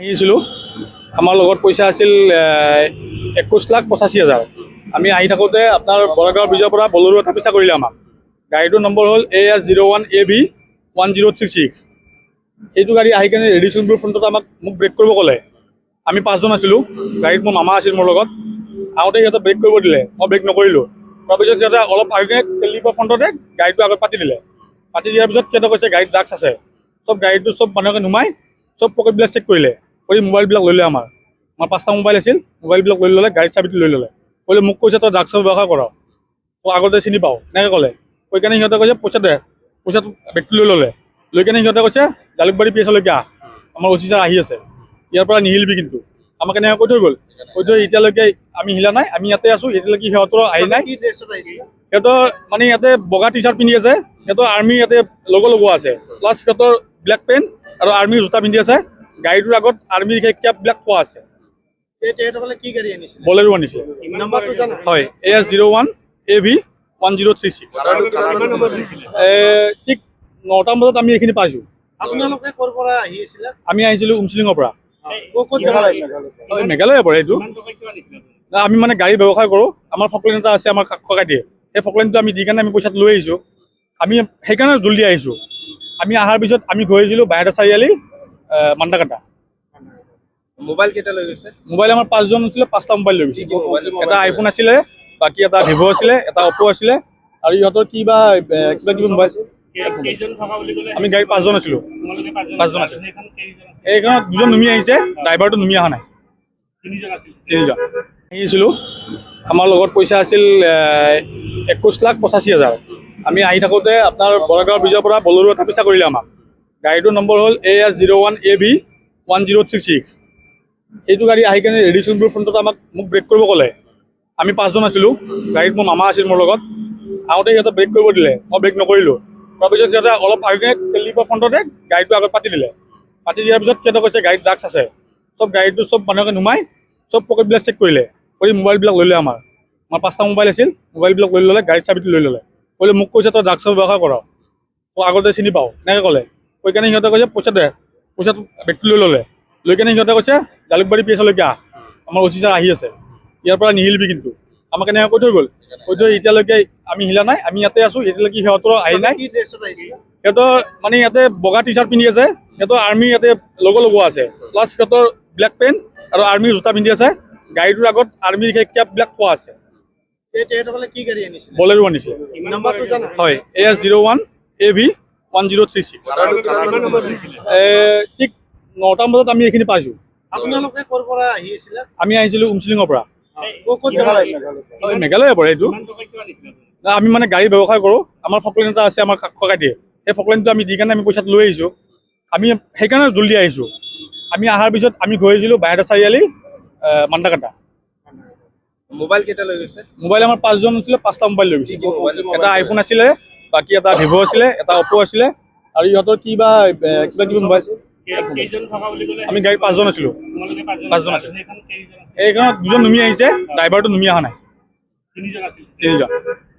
আহিছিলোঁ আমাৰ লগত পইচা আছিল 21,85,000। আমি আহি থাকোঁতে আপোনাৰ বৰগাঁও ব্ৰিজৰ পৰা বলেৰো এটা পিছা কৰিলে আমাক। গাড়ীটোৰ নম্বৰ হ'ল AS01AB1036। এইটো গাড়ী আহি কিনে ৰেডিচনবোৰ ফ্ৰণ্টত মোক ব্ৰেক কৰিব ক'লে। আমি 5জন আছিলোঁ, গাড়ীত মোৰ মামা আছিল মোৰ লগত। আহোঁতে সিহঁতে ব্ৰেক কৰিব দিলে, মই ব্ৰেক নকৰিলোঁ। তাৰপিছত সিহঁতে অলপ আহি কিনে তেলিপৰ ফ্ৰণ্টতে গাড়ীটো আগত পাতি দিলে। পাতি দিয়াৰ পিছত সিহঁতে কৈছে গাড়ীত ড্ৰাগছ আছে। গাড়ীটো মানুহকে নুমাই পকেটবিলাক চেক কৰিলে, কৰি মোবাইলবিলাক লৈ ল'লে আমাৰ 5টা মোবাইল আছিল, মোবাইলবিলাক লৈ ল'লে, গাড়ীত চাবিটো লৈ ল'লে। ক'লে মোক কৈছে তই ড্ৰাগছৰ ব্যৱসায় কৰ, তই আগতে চিনি পাওঁ, এনেকৈ ক'লে। কৈ কেনে সিহঁতে কৈছে পইচা দে, পইচাটো বেগটো লৈ ল'লে। লৈ কেনে সিহঁতে কৈছে জালুকবাৰী PSলৈকে আহ, আমাৰ OC ছাৰ আহি আছে, ইয়াৰ পৰা নিহিলিবি কিন্তু। আমাক এনেকৈ কৈ থৈ গ'ল। কৈ থৈ এতিয়ালৈকে আমি হিলা নাই, আমি ইয়াতে আছোঁ, এতিয়ালৈকে সিহঁতৰ আহি নাই। সিহঁতৰ মানে ইয়াতে বগা টি-চাৰ্ট পিন্ধি আছে, সিহঁতৰ আৰ্মি ইয়াতে লগোৱা আছে, প্লাছ সিহঁতৰ ব্লেক পেণ্ট আৰু আৰ্মিৰ জোতা পিন্ধি আছে। গাড়ীটোৰ আগত আৰ্মিৰ কেপবিলাক থোৱা আছে। বলেৰো আনিছে, হয় AS01AB1036। ঠিক 9টামান বজাত আমি এইখিনি পাইছোঁ। আপোনালোকে ক'ৰ পৰা আহি আছিলে? আমি আহিছিলোঁ উমচলিঙৰ পৰা। ক'ত যাব লাগিছিল? মেঘালয়ৰ পৰা এইটো। আমি মানে গাড়ী ব্যৱসায় কৰোঁ, আমাৰ ফকলেন এটা আছে, আমাৰ ককাই দিয়ে। সেই ফকলেনটো আমি দি কাৰণে আমি পইচাটো লৈ আহিছোঁ। আমি সেইকাৰণে জল্দি আহিছোঁ। আমি অহাৰ পিছত আমি গৈ আহিছিলোঁ বাইহাটা চাৰিআলি মান্দাকাটা। মোবাইল কেইটা লৈ গৈছে? মোবাইল আমাৰ 5জন আছিলে, 5টা মোবাইল লৈ গৈছে। এটা আইফোন আছিলে, বাকী এটা ভিভ' আছিলে, এটা অপ্প' আছিলে, আৰু ইহঁতৰ কিবা কিবি মোবাইল। আমি গাড়ী 5জন আছিলোঁ, 5জন আছিলোঁ। এইখনত 2জন নুমি আহিছে, ড্ৰাইভাৰটো নুমি অহা নাই, 3জন আহিছিলোঁ। আমাৰ লগত পইচা আছিল 21,85,000। আমি আহি থাকোঁতে আপোনাৰ বৰগাঁও ব্ৰিজৰ পৰা বলেৰো এটা পিছা কৰিলে আমাক। গাড়ীটোৰ নম্বৰ হ'ল AS01AB1036। এইটো গাড়ী আহি কিনে ৰেডিচনবোৰ ফ্ৰণ্টত মোক ব্ৰেক কৰিব ক'লে। আমি 5জন আছিলোঁ, গাড়ীত মোৰ মামা আছিল মোৰ লগত। আহোঁতে সিহঁতে ব্ৰেক কৰিব দিলে, মই ব্ৰেক নকৰিলোঁ। তাৰপিছত সিহঁতে অলপ আহি কিনে তেলিপৰ ফ্ৰণ্টতে গাড়ীটো আগত পাতি দিলে। পাতি দিয়াৰ পিছত সিহঁতে কৈছে গাড়ীত ড্ৰাগছ আছে। গাড়ীটো মানুহকে নুমাই পকেটবিলাক চেক কৰিলে, কৰি মোবাইলবিলাক লৈ ল'লে আমাৰ 5টা মোবাইল আছিল, মোবাইলবিলাক লৈ ল'লে, গাড়ীত চাবিটো লৈ ল'লে। ক'লে মোক কৈছে তই ড্ৰাগছৰ ব্যৱসায় কৰ, তই আগতে চিনি পাওঁ, এনেকৈ ক'লে। কৈ কেনে সিহঁতে কৈছে পইচা দে, পইচাটো বেগটো লৈ ল'লে। লৈ কেনে সিহঁতে কৈছে জালুকবাৰী PSলৈকে আহ, আমাৰ OC ছাৰ আহি আছে, ইয়াৰ পৰা নিহিলিবি কিন্তু। আমাক এনেকৈ কৈ থৈ গ'ল। কৈ থৈ এতিয়ালৈকে আমি হিলা নাই, আমি ইয়াতে আছোঁ, এতিয়ালৈকে সিহঁতৰ আহি নাই। সিহঁতৰ মানে ইয়াতে বগা টি-চাৰ্ট পিন্ধি আছে, সিহঁতৰ আৰ্মিৰ ইয়াতে লগোৱা আছে, প্লাছ সিহঁতৰ ব্লেক পেণ্ট আৰু আৰ্মিৰ জোতা পিন্ধি আছে। গাড়ীটোৰ আগত আৰ্মিৰ কেপবিলাক থোৱা আছে। বলেৰো আনিছে, হয় AS01AB1036। ঠিক 9টামান বজাত আমি এইখিনি পাইছোঁ। আপোনালোকে ক'ৰ পৰা আহি আছিলে? আমি আহিছিলোঁ উমচলিঙৰ পৰা। ক'ত যাব লাগিছিল? মেঘালয়ৰ পৰা এইটো। আমি মানে গাড়ী ব্যৱসায় কৰোঁ, আমাৰ ফকলেন এটা আছে, আমাৰ ককাই দিয়ে। সেই ফকলেনটো আমি দি কাৰণে আমি পইচাটো লৈ আহিছোঁ। আমি সেইকাৰণে জল্দি আহিছোঁ। আমি অহাৰ পিছত আমি গৈ আহিছিলোঁ বাইহাটা চাৰিআলি মান্দাকাটা। মোবাইল কেইটা লৈ গৈছে? মোবাইল আমাৰ 5জন আছিলে, 5টা মোবাইল লৈ গৈছে। এটা আইফোন আছিলে, বাকী এটা ভিভ' আছিলে, এটা অপ্প' আছিলে, আৰু ইহঁতৰ কিবা কিবি মোবাইল। আমি গাড়ী 5জন আছিলোঁ, 5জন আছিলোঁ। এইখনত 2জন নুমি আহিছে, ড্ৰাইভাৰটো নুমি অহা নাই, 3জন।